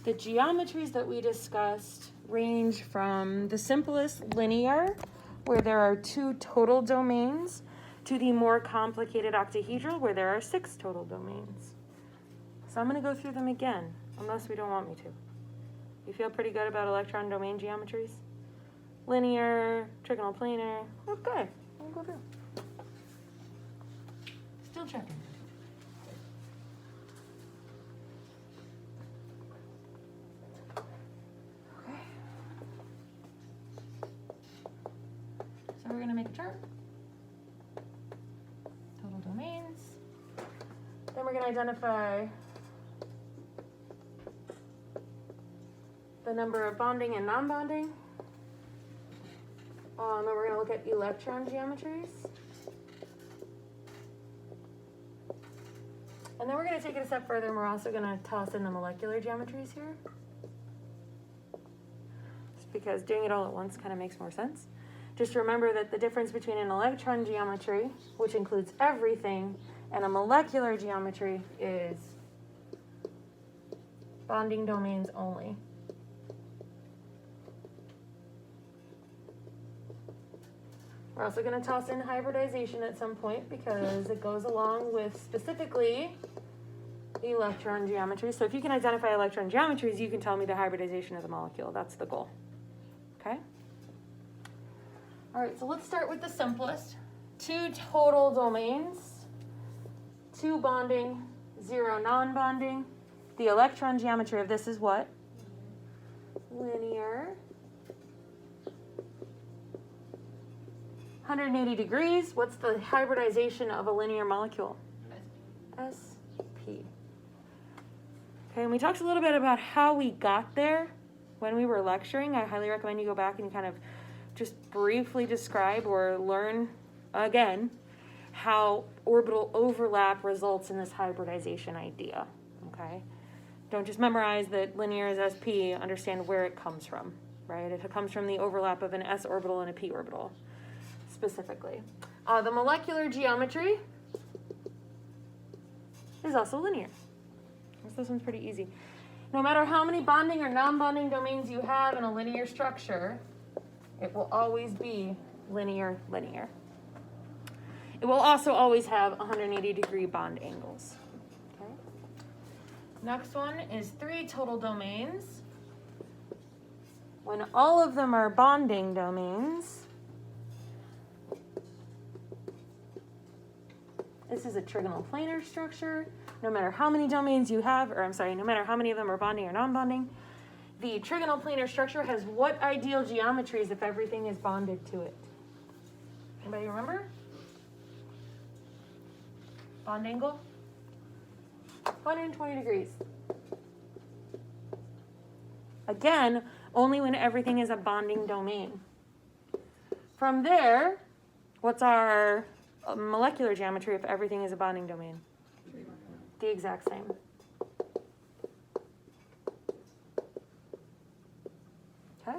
The geometries that we discussed range from the simplest linear, where there are 2 total domains, to the more complicated octahedral, where there are 6 total domains. So I'm going to go through them again, unless we don't want me to. You feel pretty good about electron domain geometries? Linear, trigonal planar. Okay, we'll go through. Still checking. Okay. So we're going to make a chart. Total domains. Then we're going to identify the number of bonding and non-bonding. And we're going to look at electron geometries. And then we're going to take it a step further, and we're also going to toss in the molecular geometries here. Just because doing it all at once kind of makes more sense. Just remember that the difference between an electron geometry, which includes everything, and a molecular geometry is bonding domains only. We're also going to toss in hybridization at some point because it goes along with specifically electron geometry. So if you can identify electron geometries, you can tell me the hybridization of the molecule. That's the goal. Okay? All right, so let's start with the simplest. 2 total domains, 2 bonding, 0 non-bonding. The electron geometry of this is what? Linear. 180 degrees. What's the hybridization of a linear molecule? SP. Okay, and we talked a little bit about how we got there when we were lecturing. I highly recommend you go back and kind of just briefly describe or learn again how orbital overlap results in this hybridization idea. Okay? Don't just memorize that linear is SP, understand where it comes from, right? It comes from the overlap of an s orbital and a p orbital. Specifically. The molecular geometry is also linear. This one's pretty easy. No matter how many bonding or non-bonding domains you have in a linear structure, it will always be linear. It will also always have 180 degree bond angles. Okay. Next one is 3 total domains. When all of them are bonding domains, this is a trigonal planar structure. No matter how many domains you have, no matter how many of them are bonding or non-bonding, the trigonal planar structure has what ideal geometries if everything is bonded to it? Anybody remember? Bond angle? 120 degrees. Again, only when everything is a bonding domain. From there, what's our molecular geometry if everything is a bonding domain? The exact same. Okay.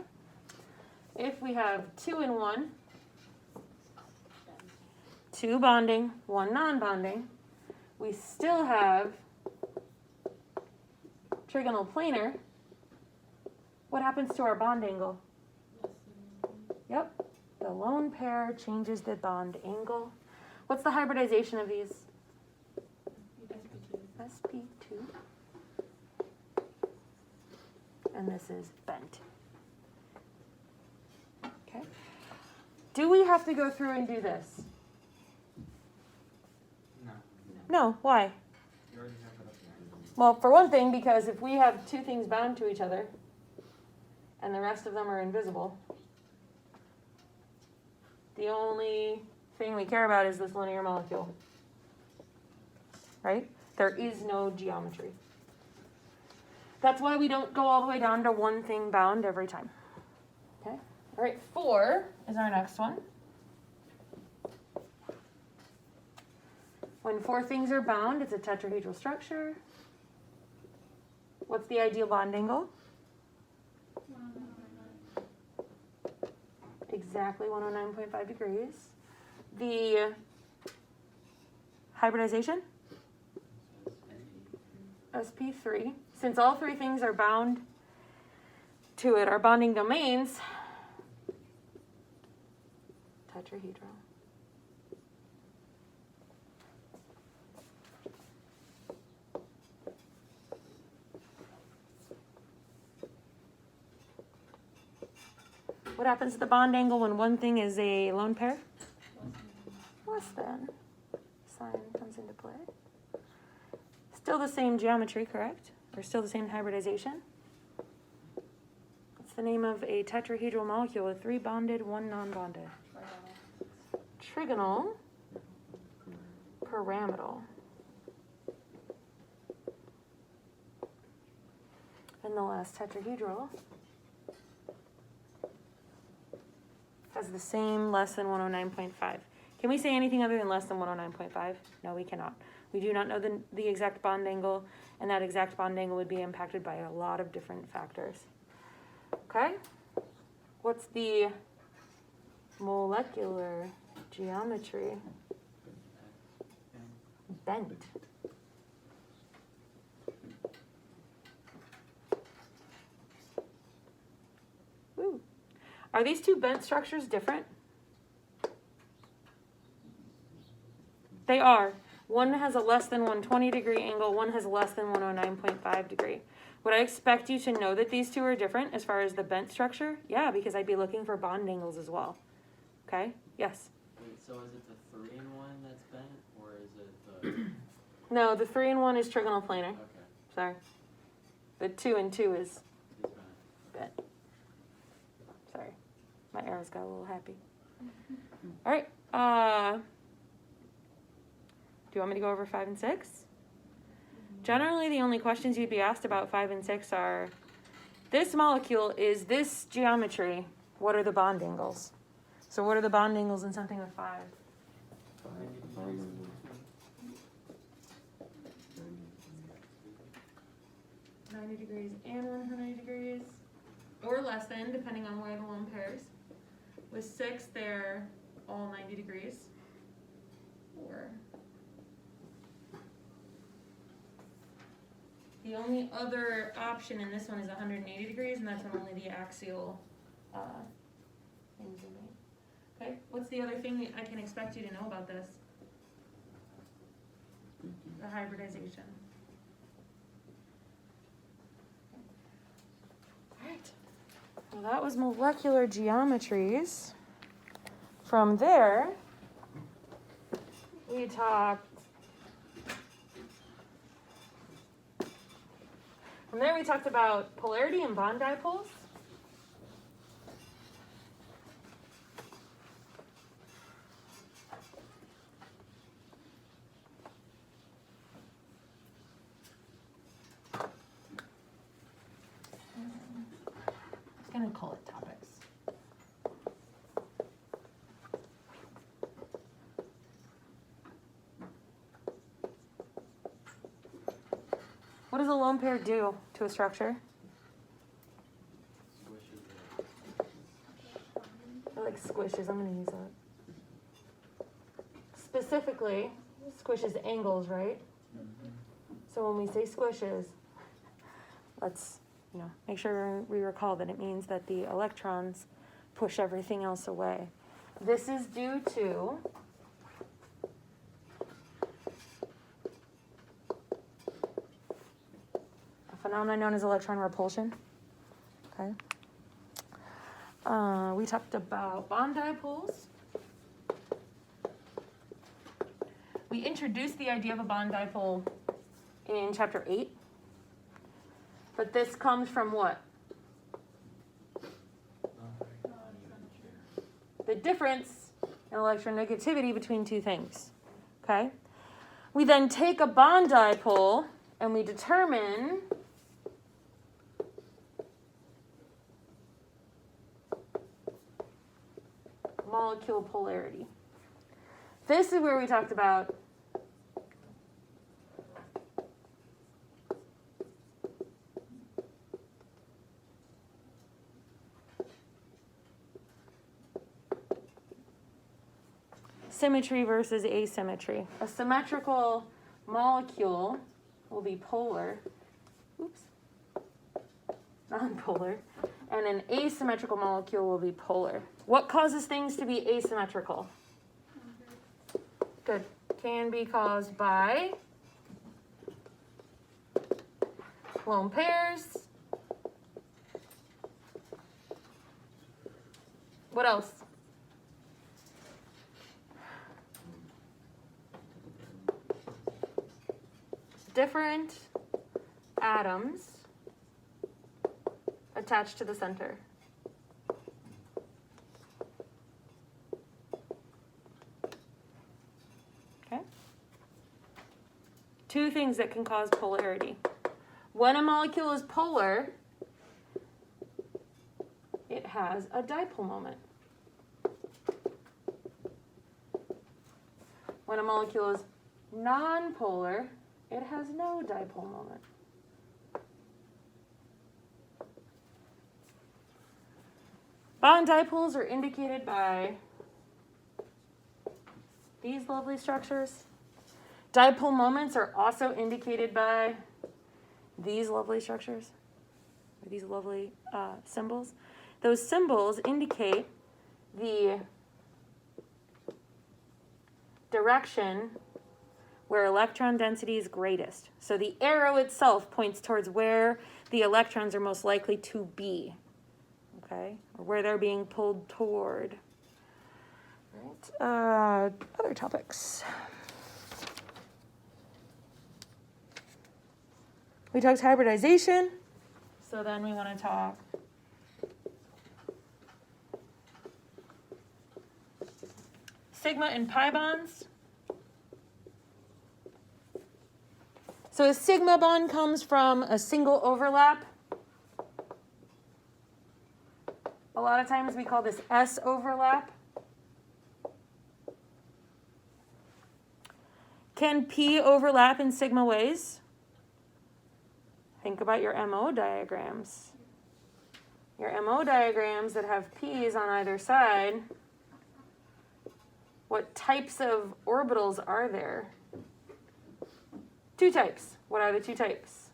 If we have 2 and 1, 2 bonding, 1 non-bonding, we still have trigonal planar. What happens to our bond angle? Yep. The lone pair changes the bond angle. What's the hybridization of these? SP2. And this is bent. Okay. Do we have to go through and do this? No. Why? Well, for one thing, because if we have 2 things bound to each other and the rest of them are invisible, the only thing we care about is this linear molecule. Right? There is no geometry. That's why we don't go all the way down to 1 thing bound every time. Okay? All right, 4 is our next one. When 4 things are bound, it's a tetrahedral structure. What's the ideal bond angle? Exactly 109.5 degrees. The hybridization? SP3. since all three things are bound to it, are bonding domains, tetrahedral. What happens to the bond angle when one thing is a lone pair? Less than. Sign comes into play. Still the same geometry, correct? Or still the same hybridization? What's the name of a tetrahedral molecule with 3 bonded, 1 non-bonded? Trigonal pyramidal. And the last tetrahedral has the same less than 109.5. Can we say anything other than less than 109.5? No, we cannot. We do not know the exact bond angle, and that exact bond angle would be impacted by a lot of different factors. Okay? What's the molecular geometry? Bent. Woo. Are these two bent structures different? They are. One has a less than 120 degree angle, one has a less than 109.5 degree. Would I expect you to know that these two are different as far as the bent structure? Yeah, because I'd be looking for bond angles as well. Okay? Yes? Wait, so is it the 3-in-1 that's bent, or is it the... No, the 3-in-1 is trigonal planar. Okay. Sorry. The 2-in-2 is He's bent. bent. Sorry. My arrows got a little happy. All right. Do you want me to go over 5 and 6? Generally, the only questions you'd be asked about 5 and 6 are, this molecule is this geometry. What are the bond angles? So what are the bond angles in something with 5? 90 degrees and 180 degrees, or less than, depending on where the lone pairs. With 6, they're all 90 degrees. Or the only other option in this one is 180 degrees, and that's when only the axial things are made. Okay, what's the other thing that I can expect you to know about this? The hybridization. All right. Well, that was molecular geometries. From there, we talked. From there, we talked about polarity and bond dipoles. I'm going to call it topics. What does a lone pair do to a structure? I like squishes. I'm going to use that. Specifically, squishes angles, right? So when we say squishes, let's make sure we recall that it means that the electrons push everything else away. This is due to a phenomenon known as electron repulsion. Okay. We talked about bond dipoles. We introduced the idea of a bond dipole in chapter 8. But this comes from what? The difference in electronegativity between two things. Okay? We then take a bond dipole and we determine molecule polarity. This is where we talked about symmetry versus asymmetry. A symmetrical molecule will be polar, oops, nonpolar, and an asymmetrical molecule will be polar. What causes things to be asymmetrical? Good. Can be caused by lone pairs. What else? Different atoms attached to the center. Okay? Two things that can cause polarity. When a molecule is polar, it has a dipole moment. When a molecule is nonpolar, it has no dipole moment. Bond dipoles are indicated by these lovely structures. Dipole moments are also indicated by these lovely structures, or these lovely symbols. Those symbols indicate the direction where electron density is greatest. So the arrow itself points towards where the electrons are most likely to be, okay, or where they're being pulled toward. Right. Other topics. We talked hybridization, so then we want to talk sigma and pi bonds. So a sigma bond comes from a single overlap. A lot of times we call this S overlap. Can P overlap in sigma ways? Think about your MO diagrams. Your MO diagrams that have P's on either side, what types of orbitals are there? Two types. What are the two types?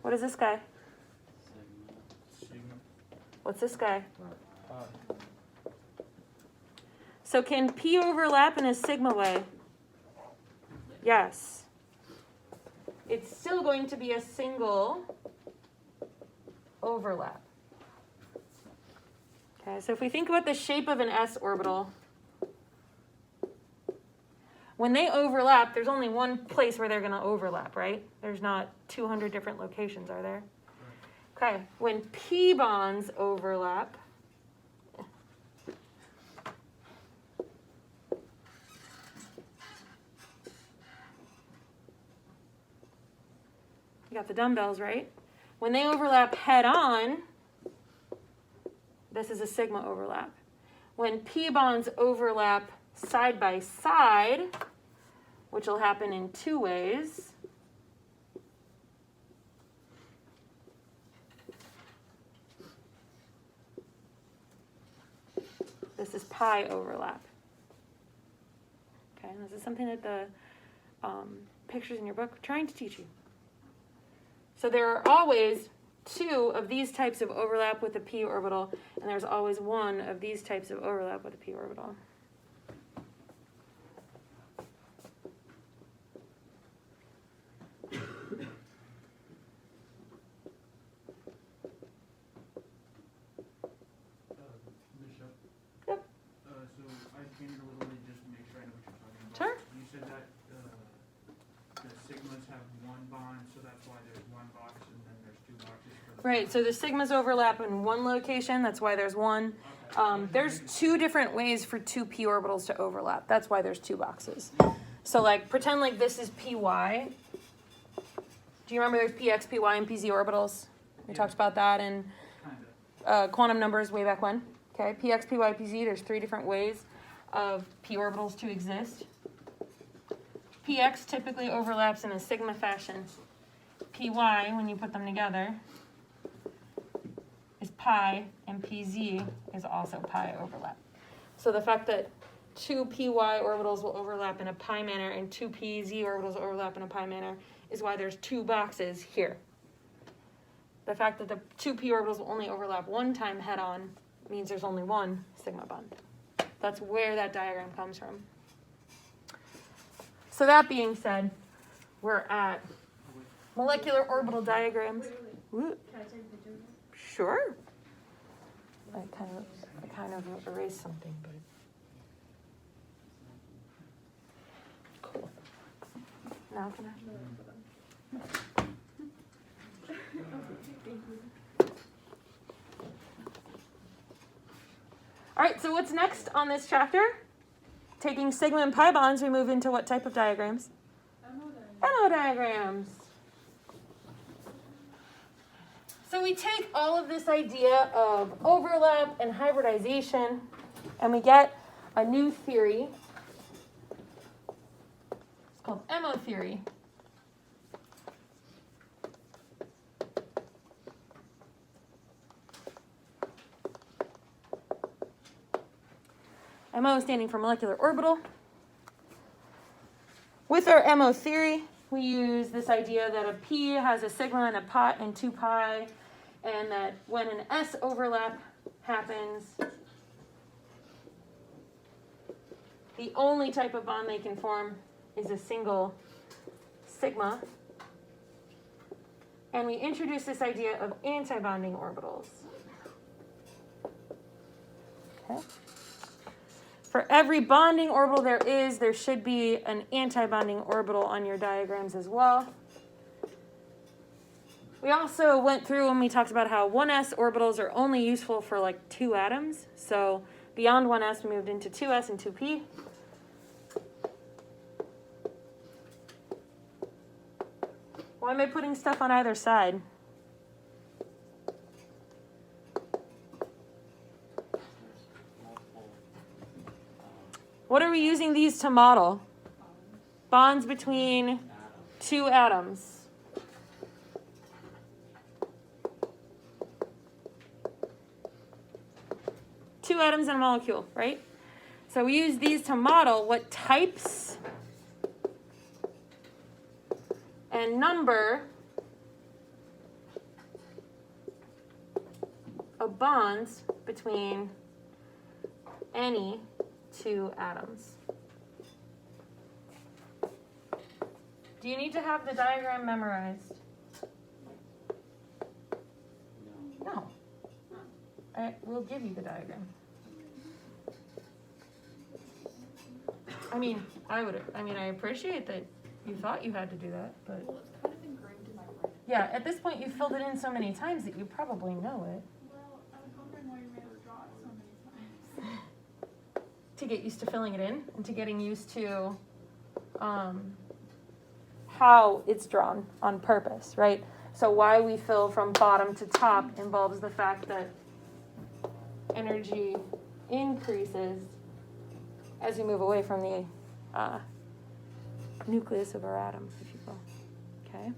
What is this guy? Sigma. What's this guy? So can P overlap in a sigma way? Yes. It's still going to be a single overlap. Okay, so if we think about the shape of an s orbital, when they overlap, there's only one place where they're going to overlap, right? There's not 200 different locations, are there? Okay, when p bonds overlap, you got the dumbbells, right? When they overlap head on, this is a sigma overlap. When p bonds overlap side by side, which will happen in two ways, this is pi overlap. Okay, and this is something that the pictures in your book are trying to teach you. So there are always two of these types of overlap with a p orbital, and there's always one of these types of overlap with a p orbital. Bishop. Yep. So I came in a little late just to make sure I know what you're talking about. Sure. You said that the sigmas have one bond, so that's why there's one box and then there's two boxes for the Right, so the sigmas overlap in one location, that's why there's one. There's two different ways for two p orbitals to overlap. That's why there's two boxes. So like, pretend like this is py. Do you remember there's px, py, and pz orbitals? We talked about that in Kinda. quantum numbers way back when. Okay, px, py, pz, there's three different ways of p orbitals to exist. Px typically overlaps in a sigma fashion. Py, when you put them together, is pi, and pz is also pi overlap. So the fact that two py orbitals will overlap in a pi manner and two pz orbitals will overlap in a pi manner is why there's two boxes here. The fact that the two p orbitals will only overlap one time head-on means there's only one sigma bond. That's where that diagram comes from. So that being said, we're at molecular orbital diagrams. Woo. Can I take a picture of it? Sure. I kind of erased something, but cool. Now can I? All right, so what's next on this chapter? Taking sigma and pi bonds, we move into what type of diagrams? MO diagrams. So we take all of this idea of overlap and hybridization, and we get a new theory. It's called MO theory. MO standing for molecular orbital. With our MO theory, we use this idea that a P has a sigma and a pi and 2 pi, and that when an S overlap happens, the only type of bond they can form is a single sigma. And we introduce this idea of antibonding orbitals. Okay. For every bonding orbital there should be an antibonding orbital on your diagrams as well. We also went through and we talked about how 1s orbitals are only useful for like 2 atoms. So beyond 1s, we moved into 2s and 2p. Why am I putting stuff on either side? What are we using these to model? Bonds between 2 atoms. Two atoms in a molecule, right? So we use these to model what types and number of bonds between any 2 atoms. Do you need to have the diagram memorized? No. I will give you the diagram. I appreciate that you thought you had to do that, but Well, it's kind of ingrained in my brain. yeah, at this point you filled it in so many times that you probably know it. Well, I was wondering why you made us draw it so many times. To get used to filling it in and to getting used to how it's drawn on purpose, right? So why we fill from bottom to top involves the fact that energy increases as we move away from the nucleus of our atom, if you will. Okay?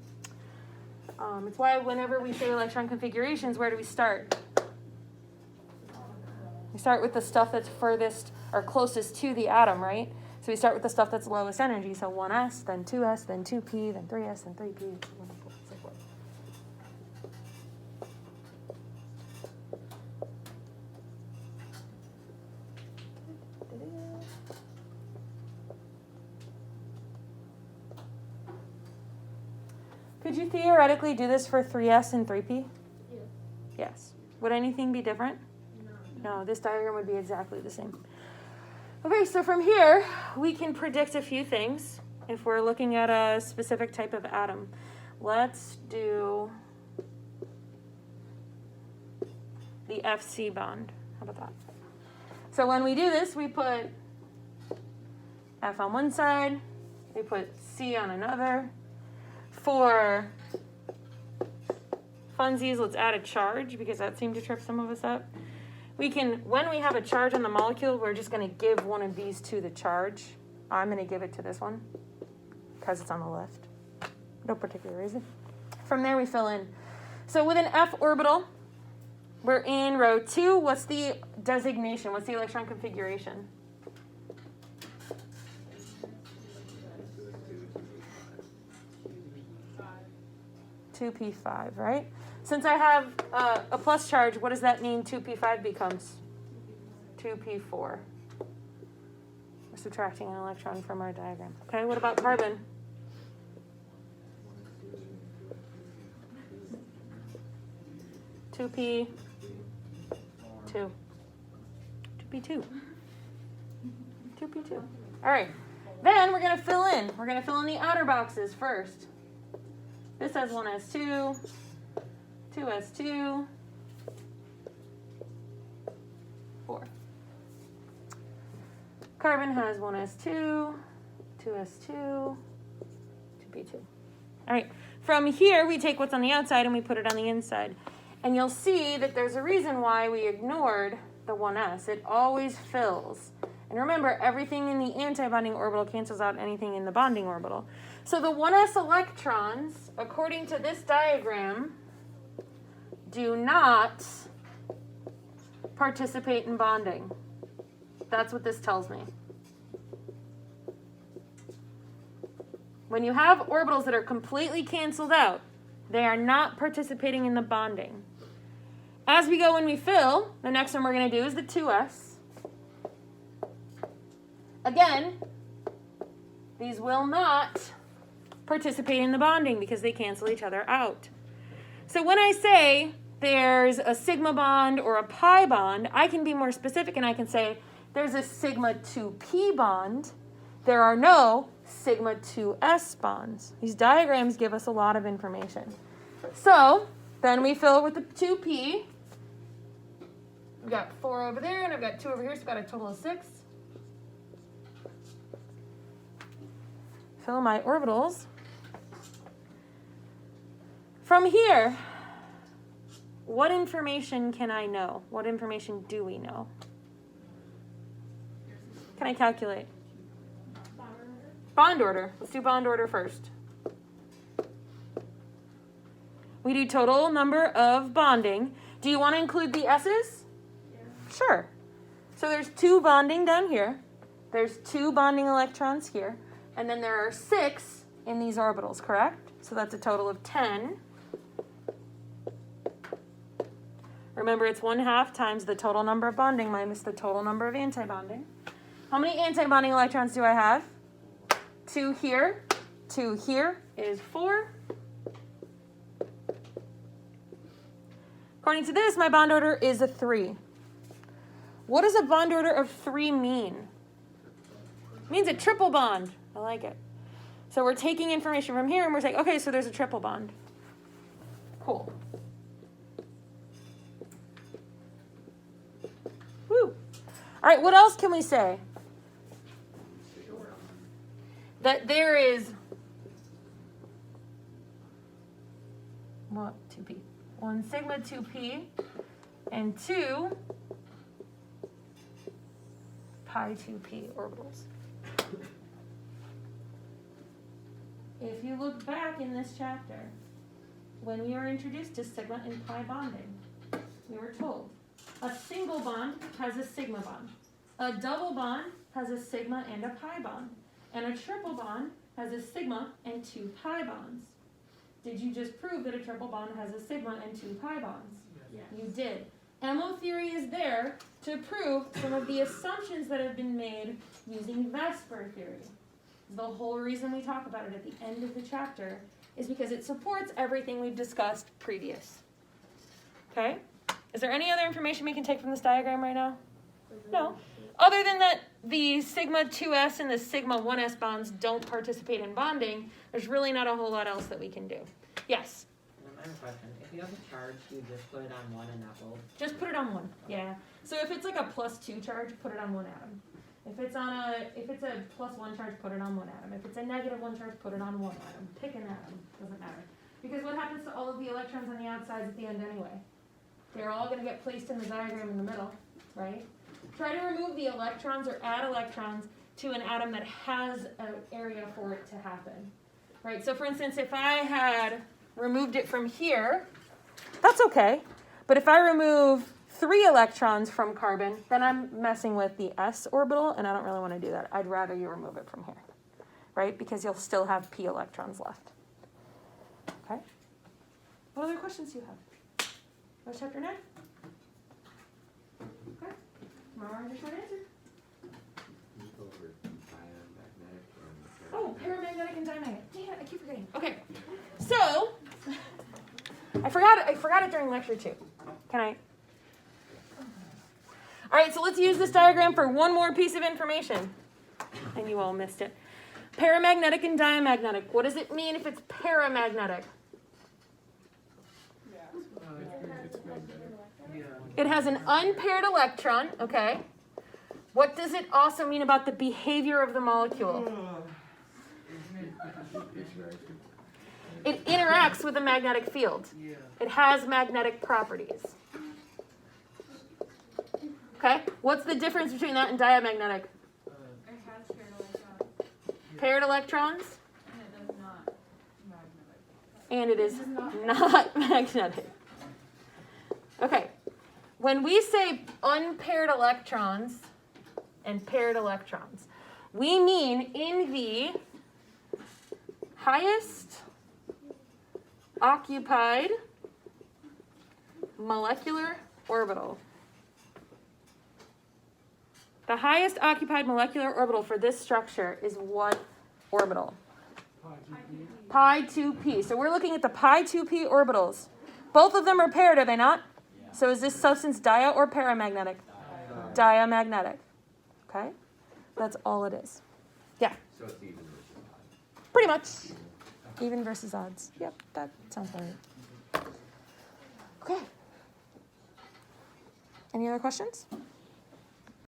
It's why whenever we say electron configurations, where do we start? We start with the stuff that's furthest or closest to the atom, right? So we start with the stuff that's lowest energy. So 1s, then 2s, then 2p, then 3s, then 3p, so on and so forth. Could you theoretically do this for 3s and 3p? Yeah. Yes. Would anything be different? No, this diagram would be exactly the same. Okay, so from here, we can predict a few things if we're looking at a specific type of atom. Let's do the FC bond. How about that? So when we do this, we put F on one side, we put C on another. For funsies, let's add a charge because that seemed to trip some of us up. We can, when we have a charge on the molecule, we're just going to give one of these two the charge. I'm going to give it to this one because it's on the left. No particular reason. From there, we fill in. So with an F orbital, We're in row 2. What's the designation? What's the electron configuration? 2p5, right? Since I have a plus charge, what does that mean 2p5 becomes? 2p4. We're subtracting an electron from our diagram. Okay, what about carbon? Two p2. 2p2. 2p2. All right. Then we're going to fill in. We're going to fill in the outer boxes first. This has 1s2, 2s2, 4. Carbon has 1s2, 2s2, 2p2. All right. From here, we take what's on the outside and we put it on the inside. And you'll see that there's a reason why we ignored the 1s. It always fills. And remember, everything in the antibonding orbital cancels out anything in the bonding orbital. So the 1s electrons, according to this diagram, do not participate in bonding. That's what this tells me. When you have orbitals that are completely canceled out, they are not participating in the bonding. As we go and we fill, the next one we're going to do is the 2s. Again, these will not participate in the bonding because they cancel each other out. So when I say there's a sigma bond or a pi bond, I can be more specific and I can say there's a sigma 2p bond. There are no sigma 2s bonds. These diagrams give us a lot of information. So then we fill with the 2p. We've got 4 over there and I've got 2 over here, so I've got a total of 6. Fill my orbitals. From here, what information can I know? What information do we know? Can I calculate? Bond order. Let's do bond order first. We do total number of bonding. Do you want to include the S's? Yeah. Sure. So there's 2 bonding down here. There's 2 bonding electrons here. And then there are 6 in these orbitals, correct? So that's a total of 10. Remember, it's 1/2 times the total number of bonding minus the total number of antibonding. How many antibonding electrons do I have? 2 here. 2 here is 4. According to this, my bond order is a 3. What does a bond order of 3 mean? It means a triple bond. I like it. So we're taking information from here and we're saying, okay, so there's a triple bond. Cool. Woo. All right, what else can we say? That there is 2p. 1 sigma 2p and 2 pi 2p orbitals. If you look back in this chapter, when we were introduced to sigma and pi bonding, we were told a single bond has a sigma bond, a double bond has a sigma and a pi bond, and a triple bond has a sigma and 2 pi bonds. Did you just prove that a triple bond has a sigma and 2 pi bonds? Yes. You did. MO theory is there to prove some of the assumptions that have been made using VSEPR theory. The whole reason we talk about it at the end of the chapter is because it supports everything we've discussed previous. Okay? Is there any other information we can take from this diagram right now? No. Other than that the sigma 2s and the sigma 1s bonds don't participate in bonding, there's really not a whole lot else that we can do. Yes? I have a question. If you have a charge, do you just put it on one and that will? Just put it on one. Yeah. So if it's like a +2 charge, put it on one atom. If it's a +1 charge, put it on one atom. If it's a -1 charge, put it on one atom. Pick an atom. Doesn't matter. Because what happens to all of the electrons on the outsides at the end anyway? They're all going to get placed in the diagram in the middle, right? Try to remove the electrons or add electrons to an atom that has an area for it to happen, right? So for instance, if I had removed it from here, that's okay. But if I remove 3 electrons from carbon, then I'm messing with the s orbital, and I don't really want to do that. I'd rather you remove it from here, right? Because you'll still have p electrons left. Okay? What other questions do you have? What's chapter 9? Okay. Remember your short answer. Oh, paramagnetic and diamagnetic. Damn it, I keep forgetting. Okay. So, I forgot it during lecture 2. Can I? All right, so let's use this diagram for one more piece of information. And you all missed it. Paramagnetic and diamagnetic. What does it mean if it's paramagnetic? It has an unpaired electron, okay? What does it also mean about the behavior of the molecule? It interacts with a magnetic field. It has magnetic properties. Okay? What's the difference between that and diamagnetic? It has paired electrons, Paired electrons, and it does not magnetic. and it is not magnetic. Okay. When we say unpaired electrons and paired electrons, we mean in the highest occupied molecular orbital. The highest occupied molecular orbital for this structure is what orbital? Pi 2p. So we're looking at the pi 2p orbitals. Both of them are paired, are they not? So is this substance dia or paramagnetic? Diamagnetic. Okay? That's all it is. Yeah. So it's even versus odd. Pretty much. Even versus odds. Yep, that sounds right. Okay. Any other questions?